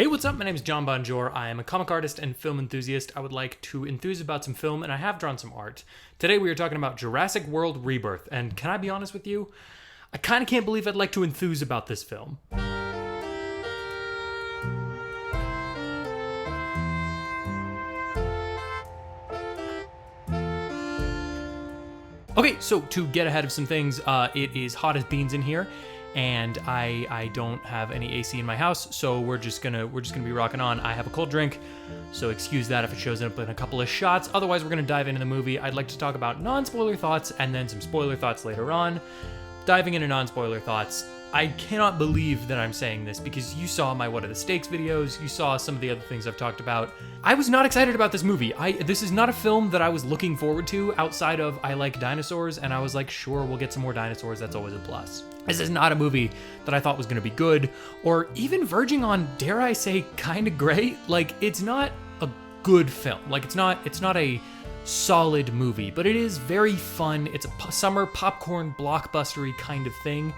Hey, what's up? My name is John Bonjour. I am a comic artist and film enthusiast. I would like to enthuse about some film, and I have drawn some art. Today we are talking about Jurassic World Rebirth, and can I be honest with you? I kind of can't believe I'd like to enthuse about this film. Okay, so to get ahead of some things, it is hot as beans in here, and I don't have any AC in my house, so we're just gonna be rocking on. I have a cold drink, so excuse that if it shows up in a couple of shots. Otherwise, we're gonna dive into the movie. I'd like to talk about non-spoiler thoughts and then some spoiler thoughts later on. Diving into non-spoiler thoughts, I cannot believe that I'm saying this because you saw my What Are the Stakes videos, you saw some of the other things I've talked about. I was not excited about this movie. This is not a film that I was looking forward to outside of I like dinosaurs, and I was like, sure, we'll get some more dinosaurs, that's always a plus. This is not a movie that I thought was gonna be good, or even verging on, dare I say, kinda great. Like, it's not a good film. Like, it's not a solid movie, but it is very fun. It's a summer popcorn blockbustery kind of thing.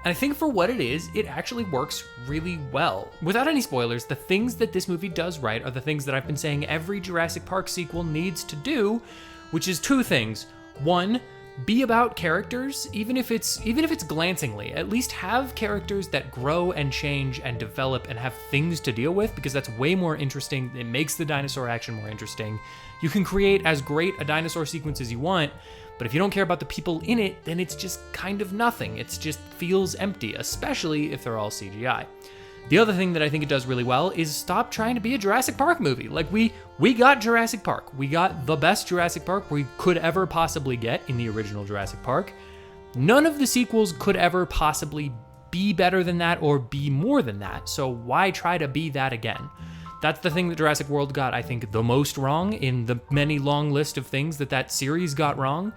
And I think for what it is, it actually works really well. Without any spoilers, the things that this movie does right are the things that I've been saying every Jurassic Park sequel needs to do, which is two things. One, be about characters, even if it's glancingly. At least have characters that grow and change and develop and have things to deal with, because that's way more interesting. It makes the dinosaur action more interesting. You can create as great a dinosaur sequence as you want, but if you don't care about the people in it, then it's just kind of nothing. It just feels empty, especially if they're all CGI. The other thing that I think it does really well is stop trying to be a Jurassic Park movie. Like, we got Jurassic Park. We got the best Jurassic Park we could ever possibly get in the original Jurassic Park. None of the sequels could ever possibly be better than that or be more than that, so why try to be that again? That's the thing that Jurassic World got, I think, the most wrong in the many long list of things that series got wrong.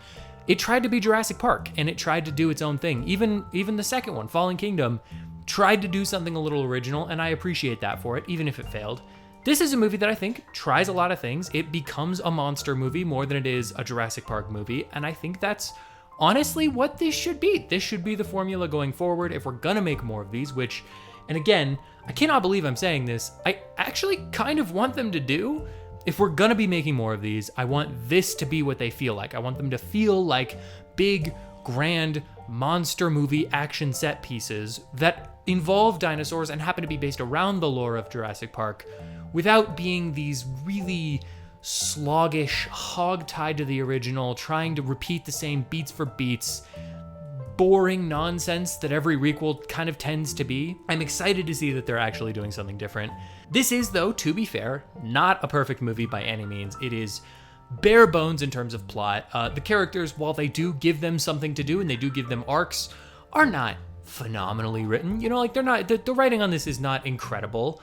It tried to be Jurassic Park, and it tried to do its own thing. Even the second one, Fallen Kingdom, tried to do something a little original, and I appreciate that for it, even if it failed. This is a movie that I think tries a lot of things. It becomes a monster movie more than it is a Jurassic Park movie, and I think that's honestly what this should be. This should be the formula going forward if we're gonna make more of these, which, and again, I cannot believe I'm saying this, I actually kind of want them to do. If we're gonna be making more of these, I want this to be what they feel like. I want them to feel like big, grand, monster movie action set pieces that involve dinosaurs and happen to be based around the lore of Jurassic Park without being these really sloggish, hog-tied to the original, trying to repeat the same beats for beats, boring nonsense that every requel kind of tends to be. I'm excited to see that they're actually doing something different. This is, though, to be fair, not a perfect movie by any means. It is bare bones in terms of plot. The characters, while they do give them something to do and they do give them arcs, are not phenomenally written. You know, like, they're not, the writing on this is not incredible.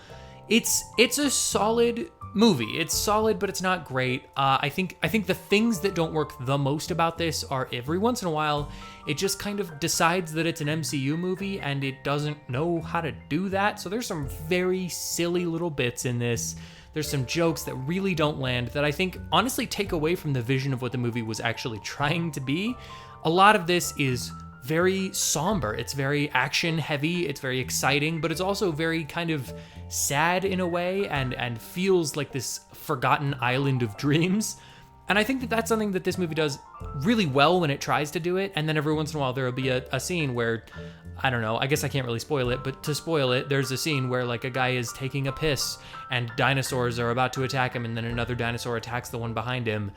It's a solid movie. It's solid, but it's not great. I think the things that don't work the most about this are every once in a while, it just kind of decides that it's an MCU movie and it doesn't know how to do that. So there's some very silly little bits in this. There's some jokes that really don't land that I think honestly take away from the vision of what the movie was actually trying to be. A lot of this is very somber. It's very action heavy. It's very exciting, but it's also very kind of sad in a way and feels like this forgotten island of dreams. And I think that that's something that this movie does really well when it tries to do it. And then every once in a while there will be a scene where, I don't know, I guess I can't really spoil it, but to spoil it, there's a scene where like a guy is taking a piss and dinosaurs are about to attack him, and then another dinosaur attacks the one behind him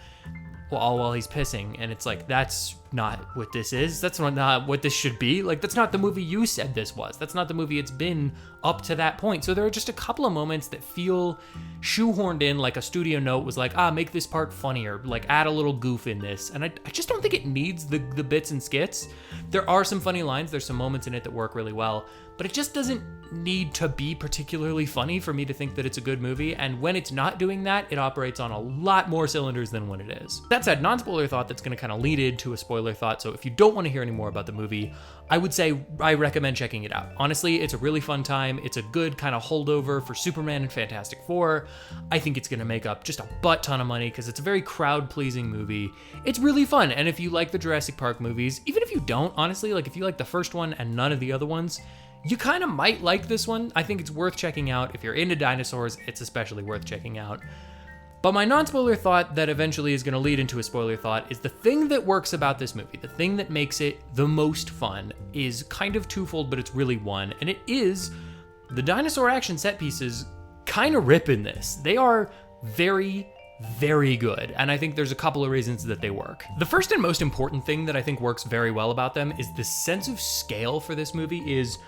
all while he's pissing, and it's like, that's not what this is. That's not what this should be. Like, that's not the movie you said this was. That's not the movie it's been up to that point. So there are just a couple of moments that feel shoehorned in, like a studio note was like, make this part funnier, like add a little goof in this. And I just don't think it needs the bits and skits. There are some funny lines. There's some moments in it that work really well, but it just doesn't need to be particularly funny for me to think that it's a good movie. And when it's not doing that, it operates on a lot more cylinders than when it is. That said, non-spoiler thought that's going to kind of lead into a spoiler thought. So if you don't want to hear any more about the movie, I would say I recommend checking it out. Honestly, it's a really fun time. It's a good kind of holdover for Superman and Fantastic Four. I think it's going to make up just a butt ton of money because it's a very crowd-pleasing movie. It's really fun. And if you like the Jurassic Park movies, even if you don't, honestly, like if you like the first one and none of the other ones, you kind of might like this one. I think it's worth checking out. If you're into dinosaurs, it's especially worth checking out. But my non-spoiler thought that eventually is going to lead into a spoiler thought is the thing that works about this movie, the thing that makes it the most fun, is kind of twofold, but it's really one. And it is the dinosaur action set pieces kind of rip in this. They are very, very good. And I think there's a couple of reasons that they work. The first and most important thing that I think works very well about them is the sense of scale for this movie is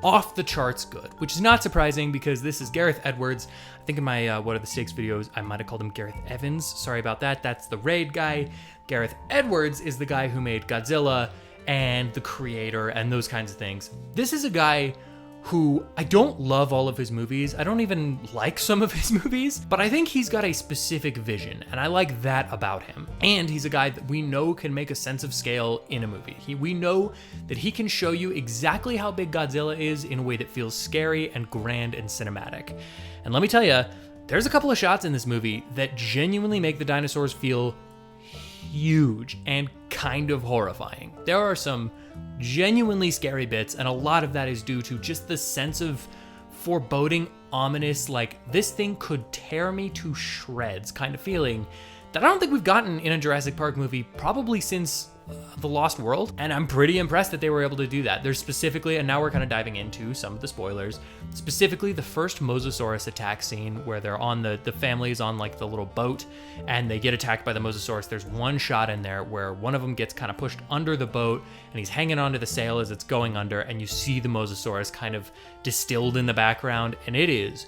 off the charts good, which is not surprising because this is Gareth Edwards. I think in my What Are the Stakes videos, I might have called him Gareth Evans. Sorry about that. That's the Raid guy. Gareth Edwards is the guy who made Godzilla and The Creator and those kinds of things. This is a guy who I don't love all of his movies. I don't even like some of his movies, but I think he's got a specific vision, and I like that about him. And he's a guy that we know can make a sense of scale in a movie. We know that he can show you exactly how big Godzilla is in a way that feels scary and grand and cinematic. And let me tell you, there's a couple of shots in this movie that genuinely make the dinosaurs feel huge and kind of horrifying. There are some genuinely scary bits, and a lot of that is due to just the sense of foreboding, ominous, like this thing could tear me to shreds kind of feeling that I don't think we've gotten in a Jurassic Park movie probably since The Lost World, and I'm pretty impressed that they were able to do that. There's specifically, and now we're kind of diving into some of the spoilers, specifically the first Mosasaurus attack scene where they're on the family is on like the little boat and they get attacked by the Mosasaurus. There's one shot in there where one of them gets kind of pushed under the boat and he's hanging onto the sail as it's going under, and you see the Mosasaurus kind of distilled in the background, and it is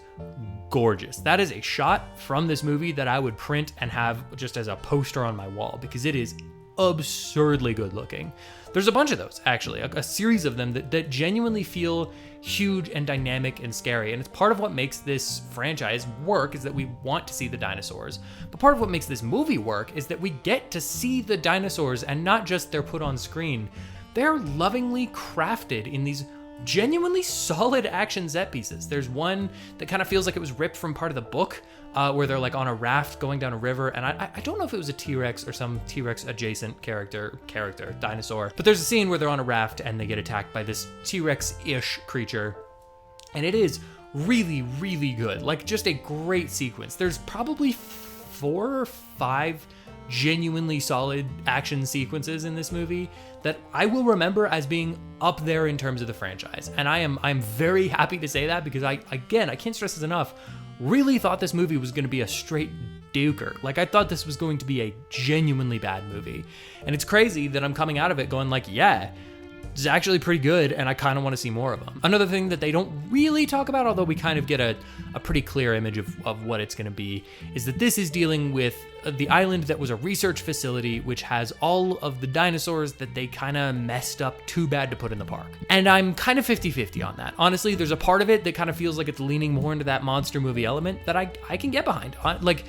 gorgeous. That is a shot from this movie that I would print and have just as a poster on my wall because it is absurdly good looking. There's a bunch of those, actually, a series of them that genuinely feel huge and dynamic and scary. And it's part of what makes this franchise work is that we want to see the dinosaurs. But part of what makes this movie work is that we get to see the dinosaurs and not just they're put on screen. They're lovingly crafted in these genuinely solid action set pieces. There's one that kind of feels like it was ripped from part of the book, where they're like on a raft going down a river, and I don't know if it was a T-Rex or some T-Rex adjacent character, dinosaur, but there's a scene where they're on a raft and they get attacked by this T-Rex-ish creature, and it is really, really good. Like, just a great sequence. There's probably 4 or 5 genuinely solid action sequences in this movie that I will remember as being up there in terms of the franchise. And I'm very happy to say that because I can't stress this enough, really thought this movie was going to be a straight duker. Like, I thought this was going to be a genuinely bad movie. And it's crazy that I'm coming out of it going like, yeah, it's actually pretty good, and I kind of want to see more of them. Another thing that they don't really talk about, although we kind of get a pretty clear image of what it's going to be, is that this is dealing with the island that was a research facility which has all of the dinosaurs that they kind of messed up too bad to put in the park. And I'm kind of 50-50 on that. Honestly, there's a part of it that kind of feels like it's leaning more into that monster movie element that I can get behind. Like,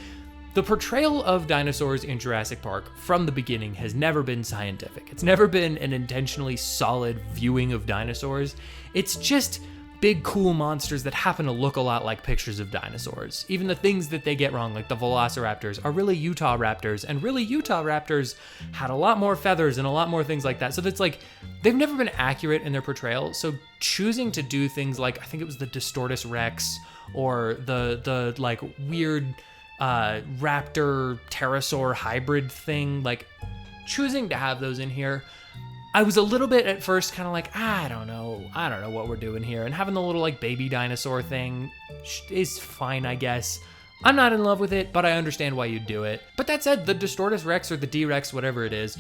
the portrayal of dinosaurs in Jurassic Park from the beginning has never been scientific. It's never been an intentionally solid viewing of dinosaurs. It's just big, cool monsters that happen to look a lot like pictures of dinosaurs. Even the things that they get wrong, like the velociraptors, are really Utah raptors, and really Utah raptors had a lot more feathers and a lot more things like that. So that's like, they've never been accurate in their portrayal. So choosing to do things like, I think it was the Distortus Rex, or the like weird raptor pterosaur hybrid thing, like choosing to have those in here, I was a little bit at first kind of like, I don't know what we're doing here. And having the little like baby dinosaur thing is fine, I guess. I'm not in love with it, but I understand why you'd do it. But that said, the Distortus Rex or the D-Rex, whatever it is,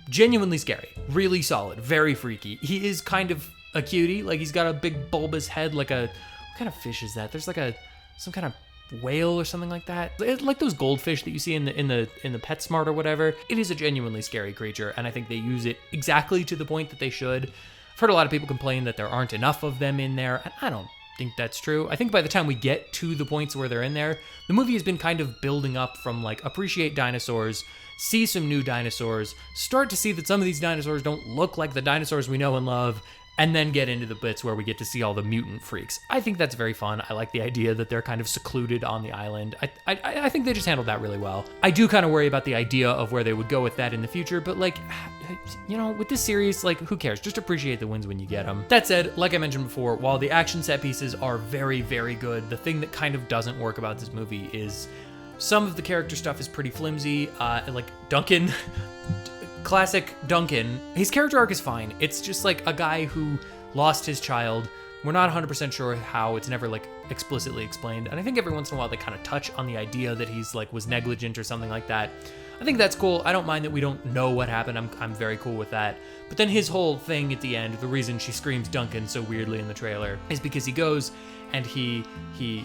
genuinely scary, really solid, very freaky. He is kind of a cutie, like he's got a big bulbous head, like what kind of fish is that? There's like some kind of whale or something like that. It's like those goldfish that you see in the PetSmart or whatever. It is a genuinely scary creature, and I think they use it exactly to the point that they should. I've heard a lot of people complain that there aren't enough of them in there, and I don't think that's true. I think by the time we get to the points where they're in there, the movie has been kind of building up from like appreciate dinosaurs, see some new dinosaurs, start to see that some of these dinosaurs don't look like the dinosaurs we know and love, and then get into the bits where we get to see all the mutant freaks. I think that's very fun. I like the idea that they're kind of secluded on the island. I think they just handled that really well. I do kind of worry about the idea of where they would go with that in the future, but like, you know, with this series, like, who cares? Just appreciate the wins when you get them. That said, like I mentioned before, while the action set pieces are very, very good, the thing that kind of doesn't work about this movie is some of the character stuff is pretty flimsy. Like Duncan, classic Duncan, his character arc is fine. It's just like a guy who lost his child. We're not 100% sure how. It's never like explicitly explained. And I think every once in a while they kind of touch on the idea that he's like was negligent or something like that. I think that's cool. I don't mind that we don't know what happened. I'm very cool with that. But then his whole thing at the end, the reason she screams Duncan so weirdly in the trailer is because he goes and he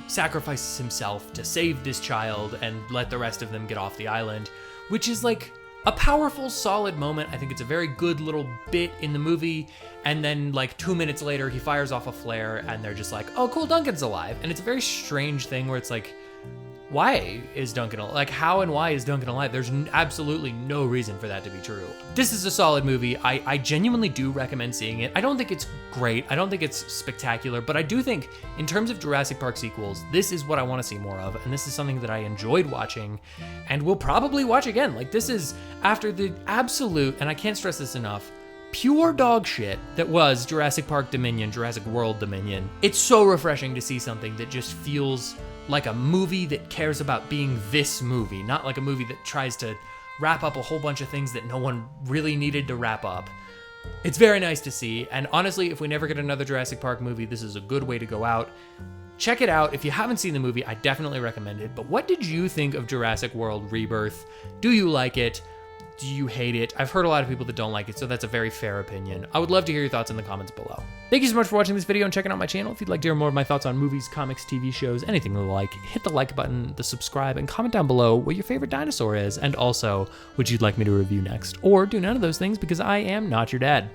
sacrifices himself to save this child and let the rest of them get off the island, which is like a powerful, solid moment. I think it's a very good little bit in the movie. And then like 2 minutes later, he fires off a flare and they're just like, oh, cool, Duncan's alive. And it's a very strange thing where it's like, why is Duncan alive? Like, how and why is Duncan alive? There's absolutely no reason for that to be true. This is a solid movie. I genuinely do recommend seeing it. I don't think it's great. I don't think it's spectacular, but I do think in terms of Jurassic Park sequels, this is what I want to see more of. And this is something that I enjoyed watching and will probably watch again. Like, this is after the absolute, and I can't stress this enough, pure dog shit that was Jurassic Park Dominion, Jurassic World Dominion. It's so refreshing to see something that just feels like a movie that cares about being this movie, not like a movie that tries to wrap up a whole bunch of things that no one really needed to wrap up. It's very nice to see, and honestly, if we never get another Jurassic Park movie, this is a good way to go out. Check it out. If you haven't seen the movie, I definitely recommend it. But what did you think of Jurassic World Rebirth? Do you like it? Do you hate it? I've heard a lot of people that don't like it, so that's a very fair opinion. I would love to hear your thoughts in the comments below. Thank you so much for watching this video and checking out my channel. If you'd like to hear more of my thoughts on movies, comics, TV shows, anything you like, hit the like button, the subscribe, and comment down below what your favorite dinosaur is, and also what you'd like me to review next. Or do none of those things because I am not your dad.